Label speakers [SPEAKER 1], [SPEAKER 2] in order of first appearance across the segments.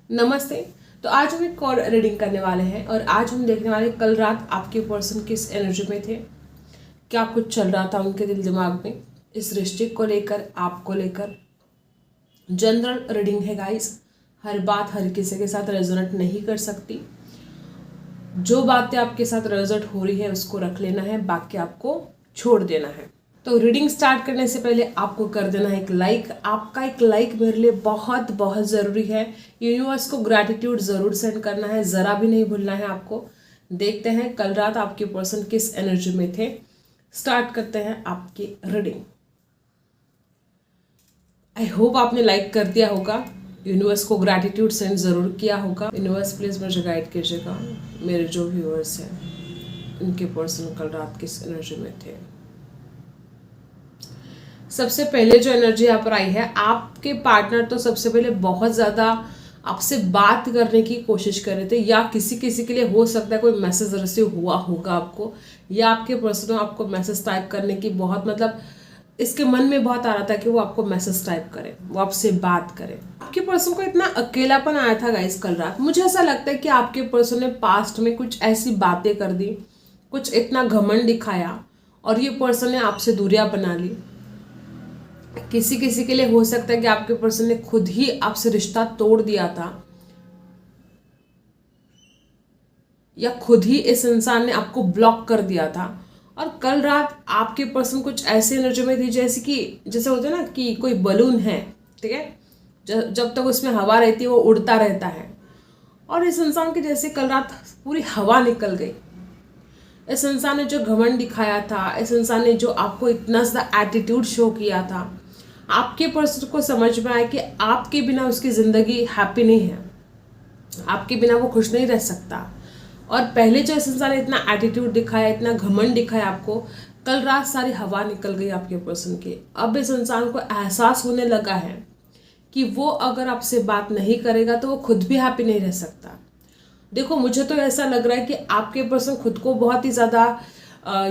[SPEAKER 1] नमस्ते। तो आज हम एक और रीडिंग करने वाले हैं और आज हम देखने वाले कल रात आपके पर्सन किस एनर्जी में थे, क्या कुछ चल रहा था उनके दिल दिमाग में इस रिश्ते को लेकर, आपको लेकर। जनरल रीडिंग है गाइस, हर बात हर किसी के साथ रेजोनेट नहीं कर सकती। जो बातें आपके साथ रेजोनेट हो रही है उसको रख लेना है, बाकी आपको छोड़ देना है। तो रीडिंग स्टार्ट करने से पहले आपको कर देना है एक लाइक। आपका एक लाइक मेरे लिए बहुत बहुत ज़रूरी है। यूनिवर्स को ग्रैटिट्यूड ज़रूर सेंड करना है, ज़रा भी नहीं भूलना है आपको। देखते हैं कल रात आपके पर्सन किस एनर्जी में थे। स्टार्ट करते हैं आपकी रीडिंग। आई होप आपने लाइक कर दिया होगा, यूनिवर्स को ग्रैटिट्यूड सेंड ज़रूर किया होगा। यूनिवर्स प्लीज़ मुझे गाइड कीजिएगा, मेरे जो व्यूअर्स हैं उनके पर्सन कल रात किस एनर्जी में थे। सबसे पहले जो एनर्जी यहाँ पर आई है, आपके पार्टनर तो सबसे पहले बहुत ज़्यादा आपसे बात करने की कोशिश कर रहे थे, या किसी किसी के लिए हो सकता है कोई मैसेज रिसीव हुआ होगा आपको, या आपके पर्सन ने आपको मैसेज टाइप करने की बहुत इसके मन में बहुत आ रहा था कि वो आपको मैसेज टाइप करे, वो आपसे बात करे। आपके पर्सन को इतना अकेलापन आया था गाइस कल रात। मुझे ऐसा लगता है कि आपके पर्सन ने पास्ट में कुछ ऐसी बातें कर दी, कुछ इतना घमंड दिखाया और ये पर्सन ने आपसे दूरियां बना ली। किसी किसी के लिए हो सकता है कि आपके पर्सन ने खुद ही आपसे रिश्ता तोड़ दिया था, या खुद ही इस इंसान ने आपको ब्लॉक कर दिया था। और कल रात आपके पर्सन कुछ ऐसे एनर्जी में थी जैसे होता है ना कि कोई बलून है, ठीक है, जब तक उसमें हवा रहती है वो उड़ता रहता है। और इस इंसान के जैसे कल रात पूरी हवा निकल गई। इस इंसान ने जो घमंड दिखाया था, इस इंसान ने जो आपको इतना ज़्यादा एटीट्यूड शो किया था, आपके पर्सन को समझ में आया कि आपके बिना उसकी ज़िंदगी हैप्पी नहीं है, आपके बिना वो खुश नहीं रह सकता। और पहले जो इस इंसान ने इतना एटीट्यूड दिखाया, इतना घमंड दिखाया आपको, कल रात सारी हवा निकल गई आपके पर्सन की। अब इस इंसान को एहसास होने लगा है कि वो अगर आपसे बात नहीं करेगा तो वो खुद भी हैप्पी नहीं रह सकता। देखो, मुझे तो ऐसा लग रहा है कि आपके पर्सन खुद को बहुत ही ज़्यादा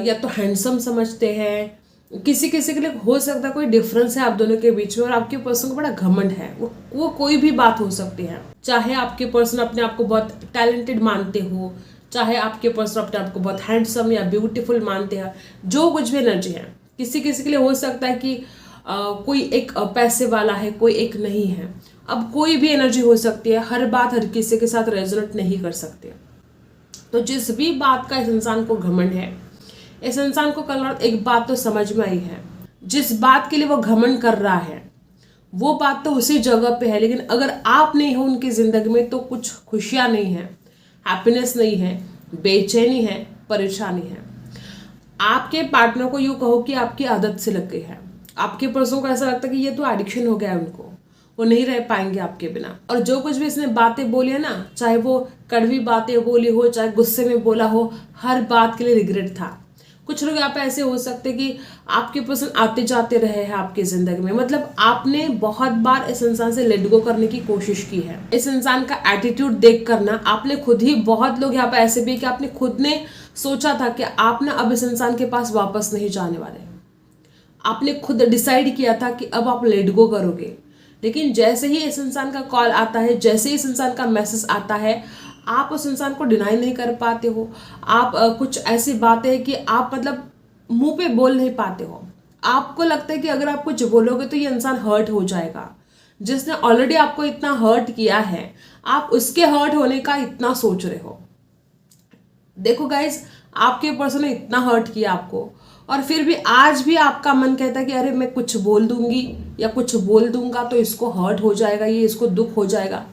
[SPEAKER 1] या तो हैंडसम समझते हैं, किसी किसी के लिए हो सकता है कोई डिफरेंस है आप दोनों के बीच में, और आपके पर्सन को बड़ा घमंड है। वो कोई भी बात हो सकती है, चाहे आपके पर्सन अपने आप को बहुत टैलेंटेड मानते हो, चाहे आपके पर्सन अपने आप को बहुत हैंडसम या ब्यूटीफुल मानते हैं, जो कुछ भी एनर्जी है। किसी किसी के लिए हो सकता है कि कोई एक पैसे वाला है, कोई एक नहीं है। अब कोई भी एनर्जी हो सकती है, हर बात हर किसी के साथ रेजोनेट नहीं कर सकते। तो जिस भी बात का इस इंसान को घमंड है, इस इंसान को कल रात एक बात तो समझ में आई है, जिस बात के लिए वो घमंड कर रहा है वो बात तो उसी जगह पे है, लेकिन अगर आप नहीं हो उनकी जिंदगी में तो कुछ खुशियां नहीं है, हैप्पीनेस नहीं है, बेचैनी है, परेशानी है। आपके पार्टनर को यूं कहो कि आपकी आदत से लग गई है। आपके पर्सन को ऐसा लगता है कि ये तो एडिक्शन हो गया है उनको, वो नहीं रह पाएंगे आपके बिना। और जो कुछ भी इसने बातें बोली है ना, चाहे वो कड़वी बातें बोली हो, चाहे गुस्से में बोला हो, हर बात के लिए रिग्रेट था। कुछ लोग यहाँ पे ऐसे हो सकते कि आपके पर्सन आते जाते रहे हैं आपकी जिंदगी में, मतलब आपने बहुत बार इस इंसान से लेट गो करने की कोशिश की है। इस इंसान का एटीट्यूड देख कर ना आपने खुद ही, बहुत लोग यहाँ पे ऐसे भी कि आपने खुद ने सोचा था कि आप ना अब इस इंसान के पास वापस नहीं जाने वाले। आपने खुद डिसाइड किया था कि अब आप लेट गो करोगे, लेकिन जैसे ही इस इंसान का कॉल आता है, जैसे ही इस इंसान का मैसेज आता है, आप उस इंसान को डिनाई नहीं कर पाते हो। आप कुछ ऐसी बातें हैं कि आप मुंह पे बोल नहीं पाते हो। आपको लगता है कि अगर आप कुछ बोलोगे तो ये इंसान हर्ट हो जाएगा। जिसने ऑलरेडी आपको इतना हर्ट किया है, आप उसके हर्ट होने का इतना सोच रहे हो। देखो गाइस, आपके पर्सन ने इतना हर्ट किया आपको, और फिर भी आज भी आपका मन कहता है कि अरे मैं कुछ बोल दूंगी या कुछ बोल दूंगा तो इसको हर्ट हो जाएगा, ये इसको दुख हो जाएगा।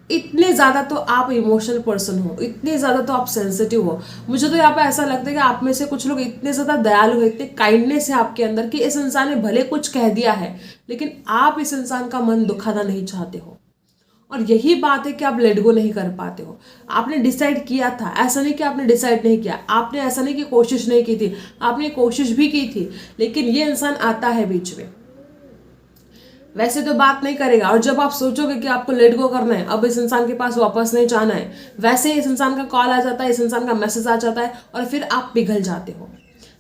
[SPEAKER 1] इतने ज़्यादा तो आप इमोशनल पर्सन हो, इतने ज़्यादा तो आप सेंसिटिव हो। मुझे तो यहाँ पे ऐसा लगता है कि आप में से कुछ लोग इतने ज़्यादा दयालु हैं, इतने काइंडनेस है आपके अंदर कि इस इंसान ने भले कुछ कह दिया है, लेकिन आप इस इंसान का मन दुखाना नहीं चाहते हो। और यही बात है कि आप लेट गो नहीं कर पाते हो। आपने डिसाइड किया था, ऐसा नहीं कि आपने डिसाइड नहीं किया, आपने ऐसा नहीं कि कोशिश नहीं की थी, आपने कोशिश भी की थी, लेकिन ये इंसान आता है बीच में। वैसे तो बात नहीं करेगा, और जब आप सोचोगे कि आपको लेट गो करना है, अब इस इंसान के पास वापस नहीं जाना है, वैसे ही इस इंसान का कॉल आ जाता है, इस इंसान का मैसेज आ जाता है, और फिर आप पिघल जाते हो।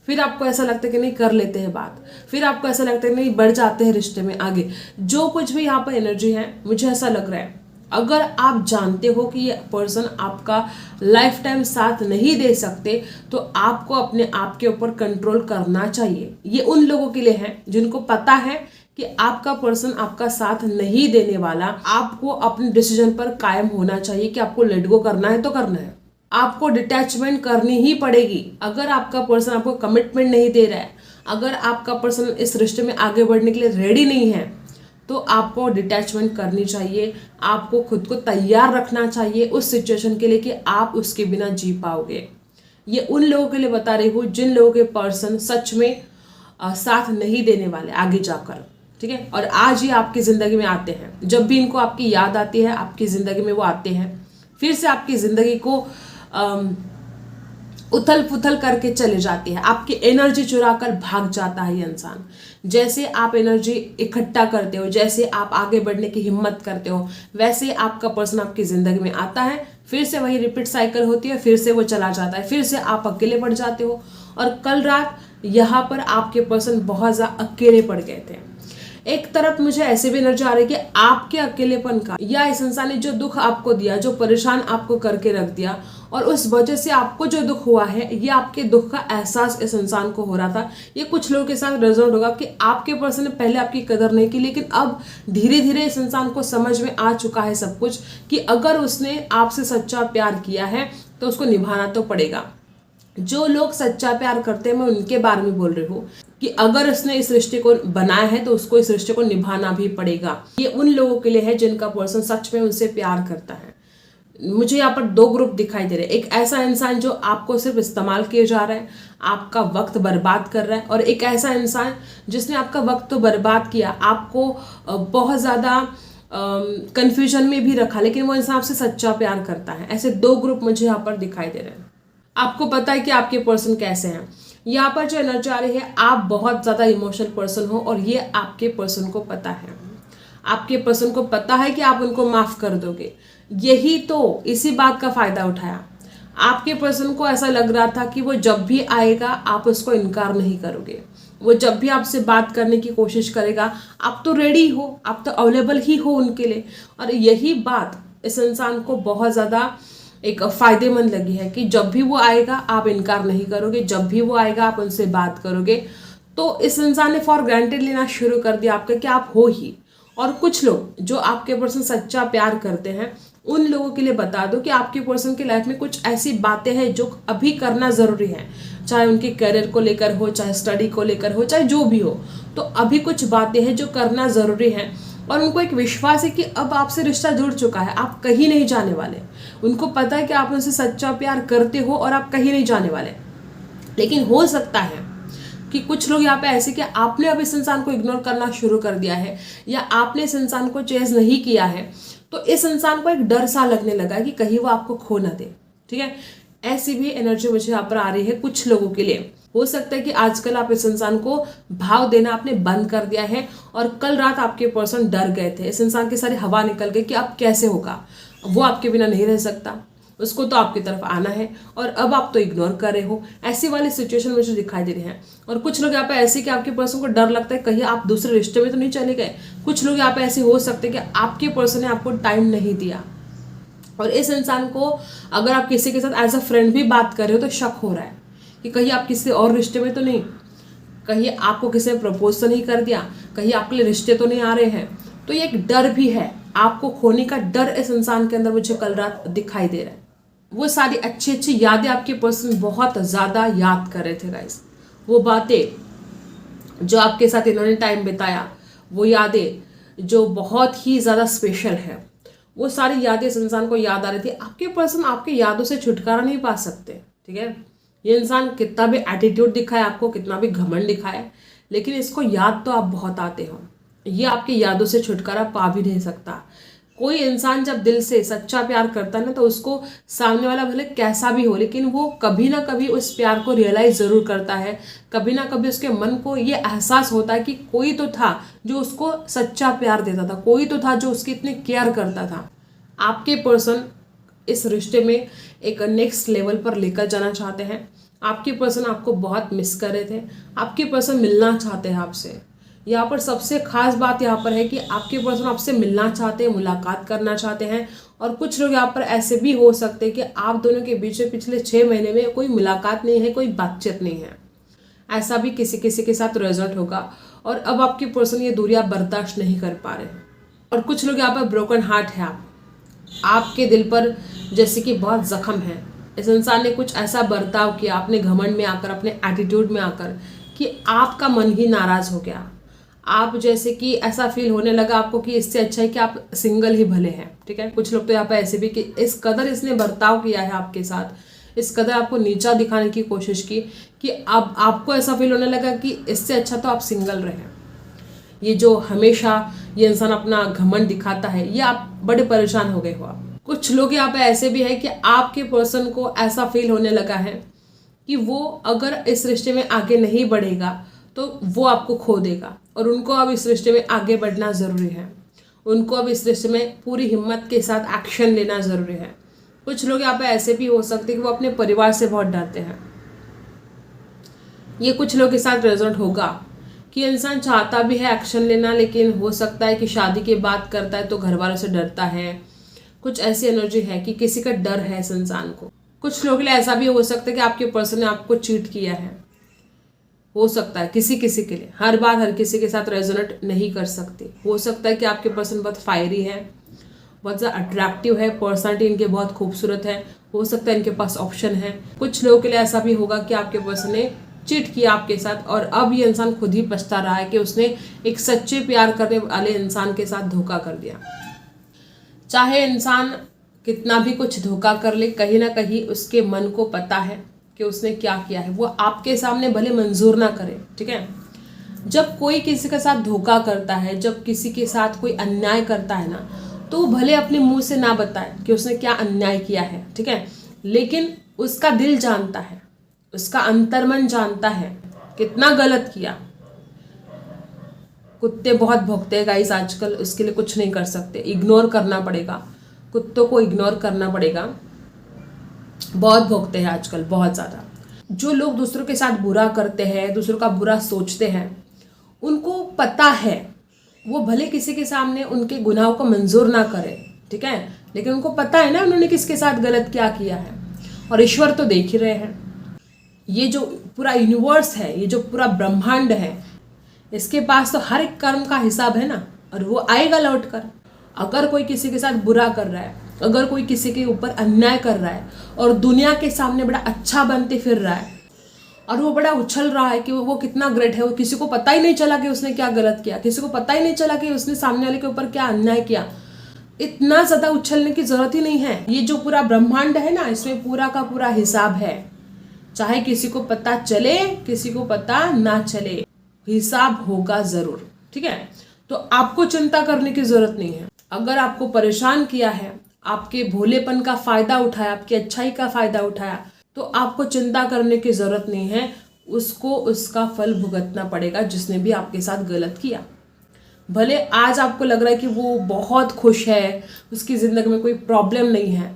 [SPEAKER 1] फिर आपको ऐसा लगता है कि नहीं, कर लेते हैं बात। फिर आपको ऐसा लगता है नहीं, बढ़ जाते हैं रिश्ते में आगे। जो कुछ भी यहाँ पर एनर्जी है, मुझे ऐसा लग रहा है अगर आप जानते हो कि ये पर्सन आपका लाइफ टाइम साथ नहीं दे सकते, तो आपको अपने आप के ऊपर कंट्रोल करना चाहिए। ये उन लोगों के लिए है जिनको पता है कि आपका पर्सन आपका साथ नहीं देने वाला। आपको अपने डिसीजन पर कायम होना चाहिए कि आपको लेट गो करना है तो करना है, आपको डिटैचमेंट करनी ही पड़ेगी। अगर आपका पर्सन आपको कमिटमेंट नहीं दे रहा है, अगर आपका पर्सन इस रिश्ते में आगे बढ़ने के लिए रेडी नहीं है, तो आपको डिटैचमेंट करनी चाहिए। आपको खुद को तैयार रखना चाहिए उस सिचुएशन के लिए कि आप उसके बिना जी पाओगे। ये उन लोगों के लिए बता रही हूँ जिन लोगों के पर्सन सच में साथ नहीं देने वाले आगे जाकर, ठीक है। और आज ही आपकी ज़िंदगी में आते हैं, जब भी इनको आपकी याद आती है आपकी ज़िंदगी में वो आते हैं, फिर से आपकी ज़िंदगी को उथल पुथल करके चले जाती है। आपकी एनर्जी चुरा कर भाग जाता है ये इंसान। जैसे आप एनर्जी इकट्ठा करते हो, जैसे आप आगे बढ़ने की हिम्मत करते हो, वैसे आपका पर्सन आपकी ज़िंदगी में आता है, फिर से वही रिपीट साइकिल होती है, फिर से वो चला जाता है, फिर से आप अकेले पड़ जाते हो। और कल रात यहाँ पर आपके पर्सन बहुत ज़्यादा अकेले पड़ गए थे। एक तरफ मुझे ऐसे भी एनर्जी आ रही है कि आपके अकेलेपन का, या इस इंसान ने जो दुख आपको दिया, जो परेशान आपको करके रख दिया, और उस वजह से आपको जो दुख हुआ है, ये आपके दुख का एहसास इस इंसान को हो रहा था। ये कुछ लोगों के साथ रेजोनेट होगा कि आपके पर्सन ने पहले आपकी कदर नहीं की, लेकिन अब धीरे धीरे इस इंसान को समझ में आ चुका है सब कुछ, कि अगर उसने आपसे सच्चा प्यार किया है तो उसको निभाना तो पड़ेगा। जो लोग सच्चा प्यार करते हैं, मैं उनके बारे में बोल रही हूँ कि अगर उसने इस रिश्ते को बनाया है तो उसको इस रिश्ते को निभाना भी पड़ेगा। ये उन लोगों के लिए है जिनका पर्सन सच में उनसे प्यार करता है। मुझे यहाँ पर दो ग्रुप दिखाई दे रहे हैं। एक ऐसा इंसान जो आपको सिर्फ इस्तेमाल किए जा रहा है, आपका वक्त बर्बाद कर रहा है, और एक ऐसा इंसान जिसने आपका वक्त तो बर्बाद किया, आपको बहुत ज़्यादा कंफ्यूजन में भी रखा, लेकिन वो इंसान आपसे सच्चा प्यार करता है। ऐसे दो ग्रुप मुझे यहाँ पर दिखाई दे रहे हैं। आपको पता है कि आपके पर्सन कैसे हैं। यहाँ पर जो एनर्जी आ रही है, आप बहुत ज़्यादा इमोशनल पर्सन हो, और ये आपके पर्सन को पता है। आपके पर्सन को पता है कि आप उनको माफ़ कर दोगे। यही तो इसी बात का फ़ायदा उठाया। आपके पर्सन को ऐसा लग रहा था कि वो जब भी आएगा आप उसको इनकार नहीं करोगे, वो जब भी आपसे बात करने की कोशिश करेगा आप तो रेडी हो, आप तो अवेलेबल ही हो उनके लिए। और यही बात इस इंसान को बहुत ज़्यादा एक फ़ायदेमंद लगी है कि जब भी वो आएगा आप इनकार नहीं करोगे, जब भी वो आएगा आप उनसे बात करोगे। तो इस इंसान ने फॉर ग्रांटेड लेना शुरू कर दिया आपका कि आप हो ही। और कुछ लोग जो आपके पर्सन सच्चा प्यार करते हैं, उन लोगों के लिए बता दो कि आपके पर्सन की लाइफ में कुछ ऐसी बातें हैं जो अभी करना ज़रूरी है, चाहे उनके करियर को लेकर हो, चाहे स्टडी को लेकर हो, चाहे जो भी हो। तो अभी कुछ बातें हैं जो करना ज़रूरी है, और उनको एक विश्वास है कि अब आपसे रिश्ता जुड़ चुका है, आप कहीं नहीं जाने वाले। उनको पता है कि आप उनसे सच्चा प्यार करते हो और आप कहीं नहीं जाने वाले। लेकिन हो सकता है कि कुछ लोग यहाँ पे ऐसे कि आपने अब इस इंसान को इग्नोर करना शुरू कर दिया है, या आपने इस इंसान को चेज नहीं किया है, तो इस इंसान को एक डर सा लगने लगा है कि कहीं वो आपको खो ना दे। ठीक है, ऐसी भी एनर्जी मुझे यहाँ पर आ रही है कुछ लोगों के लिए। हो सकता है कि आजकल आप इस इंसान को भाव देना आपने बंद कर दिया है, और कल रात आपके पर्सन डर गए थे, इस इंसान की सारी हवा निकल गई कि अब कैसे होगा, वो आपके बिना नहीं रह सकता, उसको तो आपकी तरफ आना है, और अब आप तो इग्नोर कर रहे हो। ऐसी वाली सिचुएशन मुझे दिखाई दे रही है। और कुछ लोग यहाँ पे ऐसे कि आपके पर्सन को डर लगता है कहीं आप दूसरे रिश्ते में तो नहीं चले गए। कुछ लोग यहाँ पे ऐसे हो सकते हैं कि आपके पर्सन ने आपको टाइम नहीं दिया, और इस इंसान को अगर आप किसी के साथ एज अ फ्रेंड भी बात कर रहे हो तो शक हो रहा है कि कहीं आप किसी और रिश्ते में तो नहीं, कहीं आपको किसी ने प्रपोज तो नहीं कर दिया, कहीं आपके लिए रिश्ते तो नहीं आ रहे हैं। तो ये एक डर भी है, आपको खोने का डर इस इंसान के अंदर मुझे कल रात दिखाई दे रहा है। वो सारी अच्छी अच्छी यादें आपके पर्सन बहुत ज़्यादा याद कर रहे थे गाइस। वो बातें जो आपके साथ इन्होंने टाइम बिताया, वो यादें जो बहुत ही ज़्यादा स्पेशल है, वो सारी यादें इस इंसान को याद आ रही थी। आपके पर्सन आपकी यादों से छुटकारा नहीं पा सकते। ठीक है, ये इंसान कितना भी एटीट्यूड दिखाए आपको, कितना भी घमंड दिखाए, लेकिन इसको याद तो आप बहुत आते हो। ये आपकी यादों से छुटकारा पा भी नहीं सकता। कोई इंसान जब दिल से सच्चा प्यार करता है ना, तो उसको सामने वाला भले कैसा भी हो, लेकिन वो कभी ना कभी उस प्यार को रियलाइज ज़रूर करता है। कभी ना कभी उसके मन को ये एहसास होता है कि कोई तो था जो उसको सच्चा प्यार देता था, कोई तो था जो उसकी इतनी केयर करता था। आपके पर्सन इस रिश्ते में एक नेक्स्ट लेवल पर लेकर जाना चाहते हैं। आपके पर्सन आपको बहुत मिस कर रहे थे, आपके पर्सन मिलना चाहते हैं आपसे, यहाँ पर सबसे खास बात यहाँ पर है कि आपके पर्सन आपसे मिलना चाहते हैं, मुलाकात करना चाहते हैं। और कुछ लोग यहाँ पर ऐसे भी हो सकते हैं कि आप दोनों के बीच में पिछले 6 महीने में कोई मुलाकात नहीं है, कोई बातचीत नहीं है। ऐसा भी किसी किसी के साथ रिजल्ट होगा और अब आपके पर्सन ये दूरियां बर्दाश्त नहीं कर पा रहे हैं। और कुछ लोग यहाँ पर ब्रोकन हार्ट है, आपके दिल पर जैसे कि बहुत जख्म है। इस इंसान ने कुछ ऐसा बर्ताव किया अपने घमंड में आकर, अपने एटीट्यूड में आकर, कि आपका मन ही नाराज हो गया। आप जैसे कि ऐसा फील होने लगा आपको कि इससे अच्छा है कि आप सिंगल ही भले हैं। ठीक है, कुछ लोग तो यहाँ पर ऐसे भी कि इस कदर इसने बर्ताव किया है आपके साथ, इस कदर आपको नीचा दिखाने की कोशिश की कि अब आपको ऐसा फील होने लगा कि इससे अच्छा तो आप सिंगल रहें। ये जो हमेशा ये इंसान अपना घमंड दिखाता है, ये आप बड़े परेशान हो गए हो आप। कुछ लोग यहाँ पे ऐसे भी है कि आपके पर्सन को ऐसा फील होने लगा है कि वो अगर इस रिश्ते में आगे नहीं बढ़ेगा तो वो आपको खो देगा और उनको अब इस रिश्ते में आगे बढ़ना ज़रूरी है। उनको अब इस रिश्ते में पूरी हिम्मत के साथ एक्शन लेना ज़रूरी है। कुछ लोग यहाँ पे ऐसे भी हो सकते हैं कि वो अपने परिवार से बहुत डरते हैं। ये कुछ लोग के साथ रेजोनेट होगा कि इंसान चाहता भी है एक्शन लेना, लेकिन हो सकता है कि शादी की बात करता है तो घर वालों से डरता है। कुछ ऐसी एनर्जी है कि किसी का डर है इस इंसान को। कुछ लोगों के लिए ऐसा भी हो सकता है कि आपके पर्सन ने आपको चीट किया है, हो सकता है किसी किसी के लिए। हर बात हर किसी के साथ रेजोनेट नहीं कर सकती। हो सकता है कि आपके पर्सन बहुत फायरी है, बहुत ज़्यादा अट्रैक्टिव है, पर्सनालिटी इनके बहुत खूबसूरत है, हो सकता है इनके पास ऑप्शन है। कुछ लोगों के लिए ऐसा भी होगा कि आपके पर्सन ने चीट किया आपके साथ और अब ये इंसान खुद ही पछता रहा है कि उसने एक सच्चे प्यार करने वाले इंसान के साथ धोखा कर दिया। चाहे इंसान कितना भी कुछ धोखा कर ले, कहीं ना कहीं उसके मन को पता है कि उसने क्या किया है। वो आपके सामने भले मंजूर ना करे। ठीक है, जब कोई किसी के साथ धोखा करता है, जब किसी के साथ कोई अन्याय करता है ना, तो भले अपने मुंह से ना बताए कि उसने क्या अन्याय किया है। ठीक है, लेकिन उसका दिल जानता है, उसका अंतर्मन जानता है कितना गलत किया। कुत्ते बहुत भौंकते हैं गाइस आजकल, उसके लिए कुछ नहीं कर सकते, इग्नोर करना पड़ेगा। कुत्तों को इग्नोर करना पड़ेगा। बहुत भौंकते हैं आजकल, बहुत ज़्यादा। जो लोग दूसरों के साथ बुरा करते हैं, दूसरों का बुरा सोचते हैं, उनको पता है वो भले किसी के सामने उनके गुनाहों को मंजूर ना करे। ठीक है, लेकिन उनको पता है ना उन्होंने किसके साथ गलत क्या किया है। और ईश्वर तो देख ही रहे हैं। ये जो पूरा यूनिवर्स है, ये जो पूरा ब्रह्मांड है, इसके पास तो हर एक कर्म का हिसाब है ना, और वो आएगा लौट कर। अगर कोई किसी के साथ बुरा कर रहा है, अगर कोई किसी के ऊपर अन्याय कर रहा है और दुनिया के सामने बड़ा अच्छा बनते फिर रहा है और वो बड़ा उछल रहा है कि वो कितना ग्रेट है, वो किसी को पता ही नहीं चला कि उसने क्या गलत किया, किसी को पता ही नहीं चला कि उसने सामने वाले के ऊपर क्या अन्याय किया, इतना ज़्यादा उछलने की जरूरत ही नहीं है। ये जो पूरा ब्रह्मांड है ना, इसमें पूरा का पूरा हिसाब है। चाहे किसी को पता चले, किसी को पता ना चले, हिसाब होगा जरूर। ठीक है, तो आपको चिंता करने की जरूरत नहीं है। अगर आपको परेशान किया है, आपके भोलेपन का फायदा उठाया, आपकी अच्छाई का फायदा उठाया, तो आपको चिंता करने की जरूरत नहीं है। उसको उसका फल भुगतना पड़ेगा जिसने भी आपके साथ गलत किया। भले आज आपको लग रहा है कि वो बहुत खुश है, उसकी जिंदगी में कोई प्रॉब्लम नहीं है।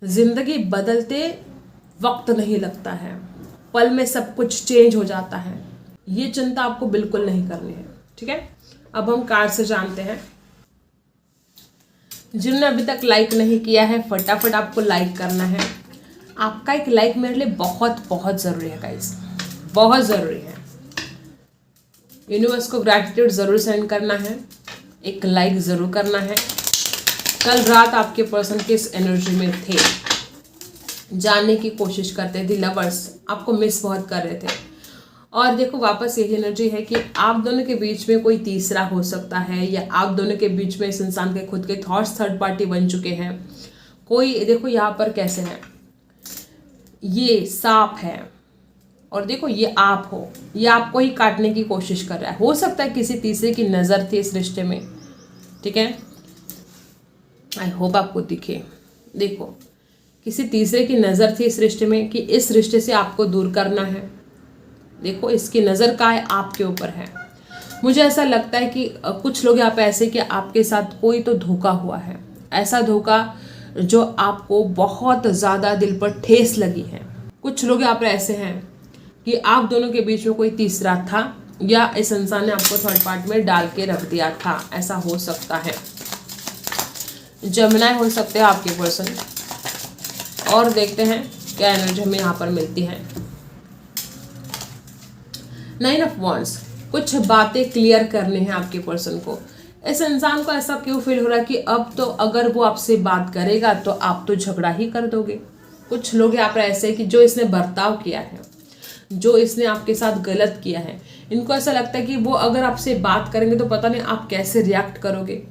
[SPEAKER 1] जिंदगी बदलते वक्त नहीं लगता है, पल में सब कुछ चेंज हो जाता है। ये चिंता आपको बिल्कुल नहीं करनी है। ठीक है, अब हम कार्ड से जानते हैं। जिन्होंने अभी तक लाइक नहीं किया है, फटाफट आपको लाइक करना है। आपका एक लाइक मेरे लिए बहुत बहुत ज़रूरी है गाइस, बहुत ज़रूरी है। यूनिवर्स को ग्रैटिट्यूड ज़रूर सेंड करना है, एक लाइक ज़रूर करना है। कल रात आपके पर्सन किस एनर्जी में थे, जानने की कोशिश करते थे। लवर्स आपको मिस बहुत कर रहे थे और देखो वापस यही एनर्जी है कि आप दोनों के बीच में कोई तीसरा हो सकता है, या आप दोनों के बीच में इस इंसान के खुद के थॉट्स थर्ड पार्टी बन चुके हैं। कोई देखो यहाँ पर कैसे है, ये सांप है और देखो ये आप हो, ये आपको ही काटने की कोशिश कर रहा है। हो सकता है किसी तीसरे की नज़र थी इस रिश्ते में। ठीक है, आई होप आपको दिखे। देखो किसी तीसरे की नज़र थी इस रिश्ते में कि इस रिश्ते से आपको दूर करना है। देखो इसकी नज़र का है आपके ऊपर है। मुझे ऐसा लगता है कि कुछ लोग यहाँ पे ऐसे कि आपके साथ कोई तो धोखा हुआ है, ऐसा धोखा जो आपको बहुत ज़्यादा दिल पर ठेस लगी है। कुछ लोग यहाँ पे ऐसे हैं कि आप दोनों के बीच में कोई तीसरा था, या इस इंसान ने आपको थर्ड पार्टी में डाल के रख दिया था, ऐसा हो सकता है। जेमिनी हो सकते हैं आपके पर्सन। और देखते हैं क्या एनर्जी हमें यहाँ पर मिलती है। 9 ऑफ वॉन्ड्स, कुछ बातें क्लियर करनी है आपके पर्सन को। इस इंसान को ऐसा क्यों फील हो रहा है कि अब तो अगर वो आपसे बात करेगा तो आप तो झगड़ा ही कर दोगे। कुछ लोग यहाँ पर ऐसे हैं कि जो इसने बर्ताव किया है, जो इसने आपके साथ गलत किया है, इनको ऐसा लगता है कि वो अगर आपसे बात करेंगे तो पता नहीं आप कैसे रिएक्ट करोगे।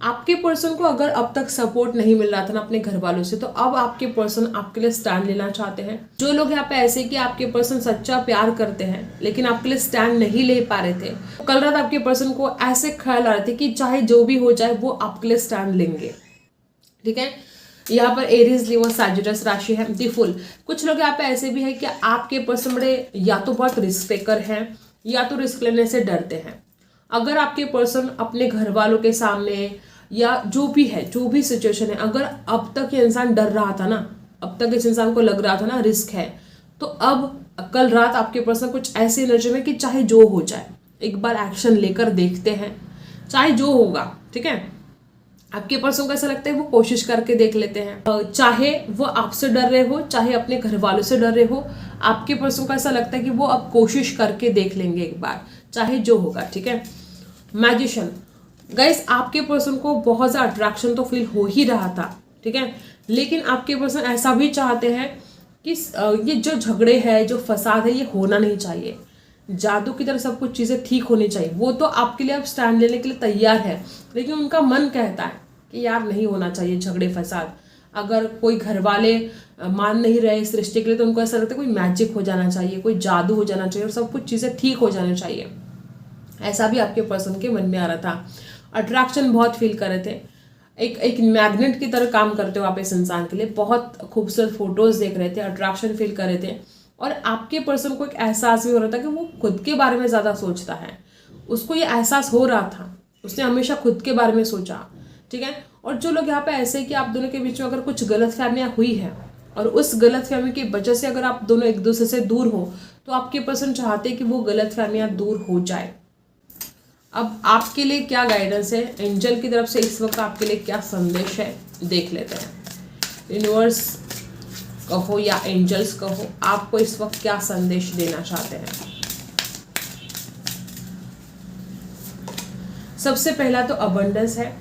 [SPEAKER 1] आपके पर्सन को अगर अब तक सपोर्ट नहीं मिल रहा था ना अपने घर वालों से, तो अब आपके पर्सन आपके लिए स्टैंड लेना चाहते हैं। जो लोग यहाँ पे ऐसे कि आपके पर्सन सच्चा प्यार करते हैं लेकिन आपके लिए स्टैंड नहीं ले पा रहे थे, कल रात आपके पर्सन को ऐसे ख्याल आ रहे थे कि चाहे जो भी हो जाए वो आपके लिए स्टैंड लेंगे। ठीक है, यहाँ पर एरीज, लियो, सैजिटस राशि है द फुल। कुछ लोग यहाँ पे ऐसे भी है कि आपके पर्सन बड़े या तो बहुत रिस्क टेकर हैं या तो रिस्क लेने से डरते हैं। अगर आपके पर्सन अपने घर वालों के सामने या जो भी है, जो भी सिचुएशन है, अगर अब तक ये इंसान डर रहा था ना, अब तक इस इंसान को लग रहा था ना रिस्क है, तो अब कल रात आपके पर्सन कुछ ऐसी एनर्जी में कि चाहे जो हो जाए एक बार एक्शन लेकर देखते हैं, चाहे जो होगा। ठीक है, आपके पर्सन को ऐसा लगता है वो कोशिश करके देख लेते हैं, चाहे वो आपसे डर रहे हो चाहे अपने घर वालों से डर रहे हो, आपके पर्सन को ऐसा लगता है कि वो अब कोशिश करके देख लेंगे एक बार, चाहे जो होगा। ठीक है, मैजिशियन गाइस, आपके पर्सन को बहुत ज़्यादा अट्रैक्शन तो फील हो ही रहा था। ठीक है, लेकिन आपके पर्सन ऐसा भी चाहते हैं कि ये जो झगड़े हैं, जो फसाद है, ये होना नहीं चाहिए। जादू की तरह सब कुछ चीज़ें ठीक होनी चाहिए। वो तो आपके लिए अब स्टैंड लेने के लिए तैयार है, लेकिन उनका मन कहता है कि यार नहीं होना चाहिए झगड़े फसाद। अगर कोई घर वाले मान नहीं रहे इस रिश्ते के लिए तो उनको ऐसा लगता है कोई मैजिक हो जाना चाहिए, कोई जादू हो जाना चाहिए और सब कुछ चीज़ें ठीक हो जानी चाहिए। ऐसा भी आपके पर्सन के मन में आ रहा था। अट्रैक्शन बहुत फील कर रहे थे, एक मैग्नेट की तरह काम करते हो आप इस इंसान के लिए। बहुत खूबसूरत फोटोज देख रहे थे, अट्रैक्शन फील कर रहे थे, और आपके पर्सन को एक एहसास भी हो रहा था कि वो खुद के बारे में ज़्यादा सोचता है। उसको ये एहसास हो रहा था, उसने हमेशा खुद के बारे में सोचा। ठीक है, और जो लोग यहाँ पे ऐसे हैं कि आप दोनों के बीच में अगर कुछ गलतफहमियां हुई है और उस गलतफहमी की वजह से अगर आप दोनों एक दूसरे से दूर हो, तो आपके पर्सन चाहते हैं कि वो गलतफहमियां दूर हो जाए। अब आपके लिए क्या गाइडेंस है एंजल की तरफ से इस वक्त, आपके लिए क्या संदेश है, देख लेते हैं। यूनिवर्स कहो या एंजल्स कहो, आपको इस वक्त क्या संदेश देना चाहते हैं। सबसे पहला तो अबंडेंस है।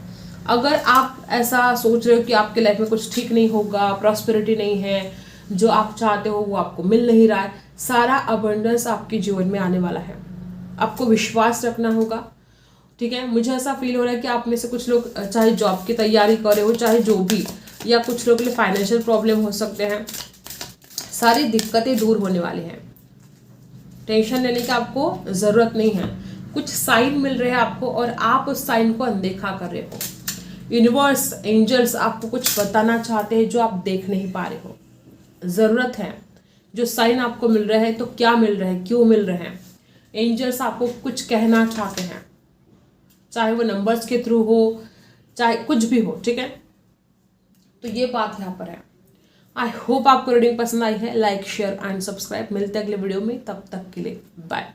[SPEAKER 1] अगर आप ऐसा सोच रहे हो कि आपके लाइफ में कुछ ठीक नहीं होगा, प्रॉस्पेरिटी नहीं है, जो आप चाहते हो वो आपको मिल नहीं रहा है, सारा अबंडेंस आपके जीवन में आने वाला है। आपको विश्वास रखना होगा। ठीक है, मुझे ऐसा फील हो रहा है कि आप में से कुछ लोग चाहे जॉब की तैयारी कर रहे हो, चाहे जो भी, या कुछ लोगों के लिए फाइनेंशियल प्रॉब्लम हो सकते हैं, सारी दिक्कतें दूर होने वाली हैं। टेंशन लेने की आपको ज़रूरत नहीं है। कुछ साइन मिल रहे हैं आपको और आप उस साइन को अनदेखा कर रहे हो। यूनिवर्स, एंजल्स आपको कुछ बताना चाहते हैं जो आप देख नहीं पा रहे हो। ज़रूरत है, जो साइन आपको मिल रहे हैं तो क्या मिल रहे हैं, क्यों मिल रहे हैं। एंजल्स आपको कुछ कहना चाहते हैं, चाहे वो नंबर्स के थ्रू हो, चाहे कुछ भी हो। ठीक है, तो ये बात यहाँ पर है। आई होप आपको रीडिंग पसंद आई है। Like, share and subscribe. मिलते हैं अगले वीडियो में, तब तक के लिए बाय।